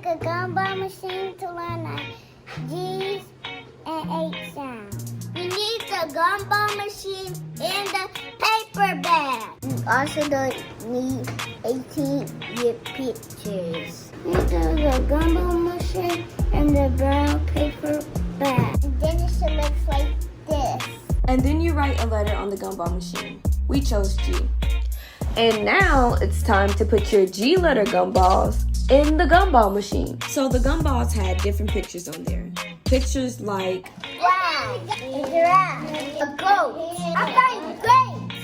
make a gumball machine to learn the G's and H sounds. We need the gumball machine and the paper bag. We also don't need 18-bit pictures. We need the gumball machine and the brown paper bag. And then it should look like this. And then you write a letter on the gumball machine. We chose G. And now it's time to put your G letter gumballs in the gumball machine. So the gumballs had different pictures on there. Pictures like Wow, a giraffe, a goat. I got grapes.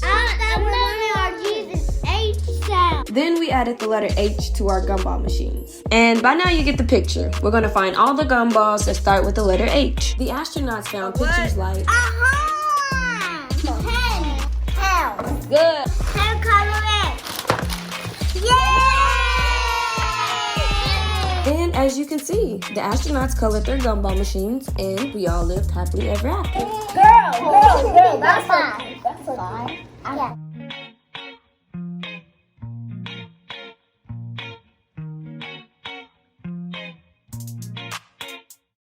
I'm learning our G's and H sound. Then we added the letter H to our gumball machines. And by now you get the picture. We're gonna find all the gumballs that start with the letter H. The astronauts found pictures like Aha! Hen, house. good. Hen color red. Yay! And as you can see, the astronauts colored their gumball machines and we all lived happily ever after. Girl, that's fine. That's fine. Yeah.